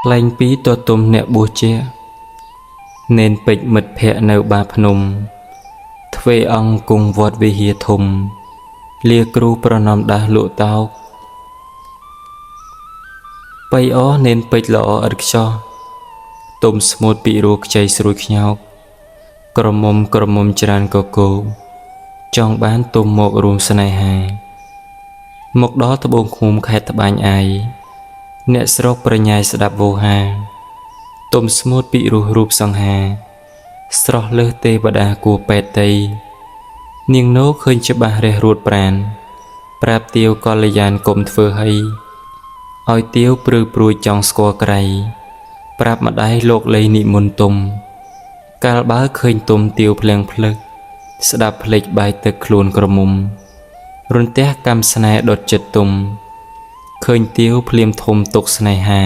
លែងពីតទុំអ្នកបួសជានេនពេជ្រមិត្តភ័ក្ដិនៅបាភ្នំទ្វេអង្គគង់វត្តវិហារធំលាគ្រូប្រណំដាស់លក់តោកបៃអនេនពេជ្រល្អឥតខ្ចោះទុំស្មូតពីរੂខ្ចីស្រួយខ្ញោកក្រមុំច្រើនកកោចង់បានទុំមករួមស្នេហាមកដល់ត្បូងឃ្មុំខេត្តត្បាញអាយអ្នកស្រុកប្រញាយស្ដាប់វោហាទុំស្មូតពីរូបសង្ហាស្រស់លើសទេវតាគួពេតតីនាងនោឃើញច្បាស់រះរួតប្រានប្រាប់ទាវកល្យានកុំធ្វើហីឲ្យទាវព្រឺព្រួយចង់ស្គាល់ក្រៃប្រាប់ម្ដាយលោកលីនិមន្តទុំកាលបើឃើញទុំទាវភ្លៀងភ្លឹកស្ដាប់ភ្លេចបាយទឹកខ្លួនក្រមុំរន្ទះកម្មស្នេហ៍ដុតចិត្តទុំឃើញទាវភ្លាមធំទុកស្នេហា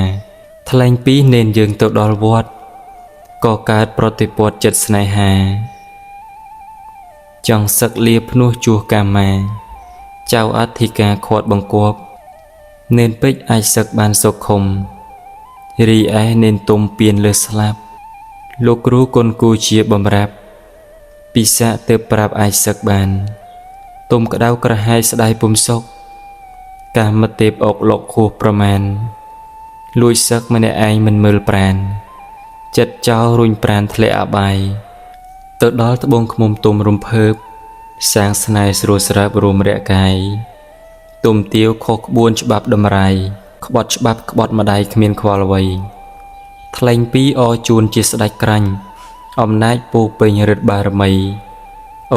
ថ្លែងពីនេនយើងទៅដល់វត្តក៏កើតប្រតិព័ទ្ធចិត្តស្នេហាចង់សឹកលាភ្នោះជួសកាមាចៅអធិការខាត់បង្គាប់នេនពេជ្រអាចសឹកបានសុខុមរីឯនេនទុំពៀនលើស្លាប់លោកគ្រូគុនគូជាបំរាប់ពិសាទើបប្រាប់អាចសឹកបានទុំក្តៅក្រហាយស្ដាយពុំសុខកាមទេពអុកលោកខួសប្រមាណលួចសឹកម្នាក់ឯងមិនមើលប្រានចិត្តចោលរុញប្រានធ្លាក់អបាយទៅដល់ត្បូងឃ្មុំទុំរំភើបសាងស្នេហ៍ស្រួលស្រើបរួមរយកាយទុំទាវខុសក្បួនច្បាប់ដំរាយក្បត់ច្បាប់ក្បត់ម្ដាយគ្មានខ្វល់អ្វីថ្លែងពីអជួនជាស្ដេចក្រាញ់អំណាចពូពេញរិទ្ធបារមី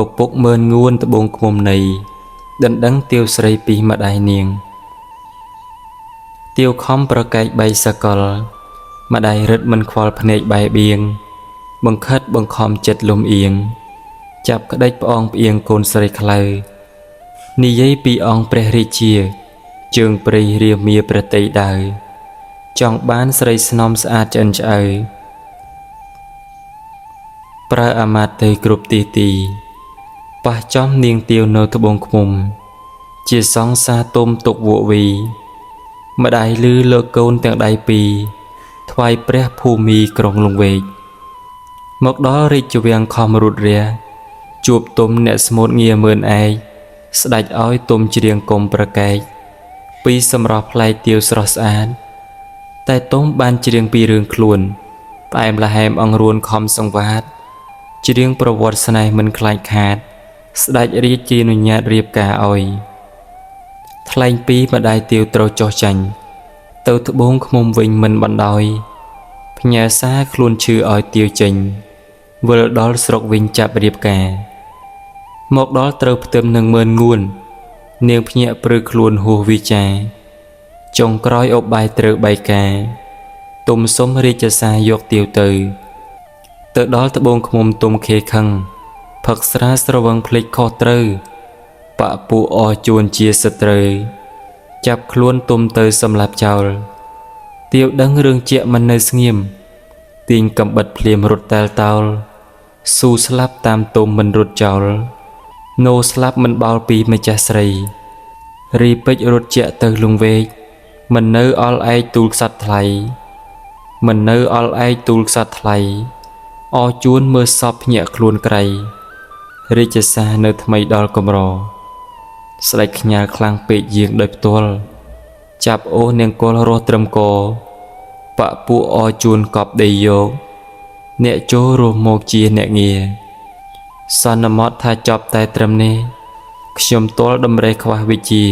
ឪពុកមើលងួនត្បូងឃ្មុំនៃដណ្ដឹងទាវស្រីពីម្ដាយនាងទាវខំប្រកែកបីសកលម្ដាយរិទ្ធមិនខ្វល់ភ្នែកបែបៀងបង្ខិតបង្ខំចិត្តលំអៀងចាប់ក្តិចផ្អងផ្អៀងកូនស្រីខ្លៅនិយាយពីអង្គព្រះរាជាជើងព្រៃរាមាប្រតិដៅចង់បានស្រីស្នំស្អាតឆ្អិនឆ្អៅប្រើអាមាត្យទៅគ្រប់ទីប៉ះចំនាងទាវនៅត្បូងឃ្មុំជាសង្សារទុំទុកវក់វីម្ដាយលឺលើកូនទាំងដៃពីរថ្វាយព្រះភូមិក្រុងលង្វែកមកដល់រាជវាំងខំរុតរះជួបទុំអ្នកស្មូតងារមើលឯកស្ដេចឲ្យទុំច្រៀងកុំប្រកែកពីសម្រស់ផ្លែទាវស្រស់ស្អាតតែទុំបានច្រៀងពីរឿងខ្លួនផ្អែមល្ហែមអង្រួនខំសង្វាតច្រៀងប្រវត្តិស្នេហ៍មិនខ្លាចខាតស្ដេចរាជជាអនុញ្ញាតរៀបការឲ្យថ្លែងពីម្ដាយទាវត្រូវចុះចាញ់ទៅត្បូងឃ្មុំវិញមិនបណ្ដោយផ្ញើសារខ្លួនឈឺឲ្យទាវចេញវិលដល់ស្រុកវិញចាប់រៀបការមកដល់ត្រូវផ្ទឹមនឹងមើលងួននាងភ្ញាក់ព្រឺខ្លួនហួសវិចាចុងក្រោយអបបាយត្រូវបៃការទុំសុំរាជសារយកទាវទៅដល់ត្បូងឃ្មុំទុំខេខឹងផឹកស្រាស្រវឹងភ្លេចខុសត្រូវបពុអជួនជាសត្រូវចាប់ខ្លួនទុំទៅសម្លាប់ចោលទាវដឹងរឿងជាមិននៅស្ងៀមទាញកំបិតភ្លាមរត់តែលតោលស៊ូស្លាប់តាមទុំមិនរត់ចោលណូស្លាប់មិនបោលពីម្ចាស់ស្រីរីពេជ្ររត់ជាទៅលង្វែកមិននៅអល់ឯកទូលខ្សាត់ថ្លៃមិននៅអល់ឯកទូលខ្សាត់ថ្លៃអជួនមើលសពភ្ញាក់ខ្លួនក្រៃរាជសារនៅថ្មីដល់កំរស្ដេចខ្ញាល់ខ្លាំងពេកយាងដោយផ្ទាល់ចាប់អូសនាងកុលរស់ត្រឹមកបពុអជួនកប់ដីយកអ្នកចូលរស់មកជាអ្នកងារសន្មតថាចប់តែត្រឹមនេះខ្ញុំទាល់ដំរេះខ្វះវិជា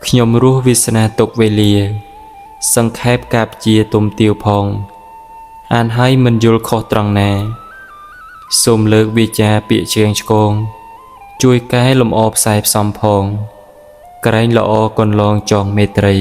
ខ្ញុំរស់វាសនាទុកវេលាសង្ខេបកាបជាទុំទាវផងអានហើយមិនយល់ខុសត្រង់ណាសូមលើកវាចាពាក្យជើងឆ្កងជួយកែលម្អផ្សាយផ្សំផងក្រែងល្អកន្លងចងមេត្រី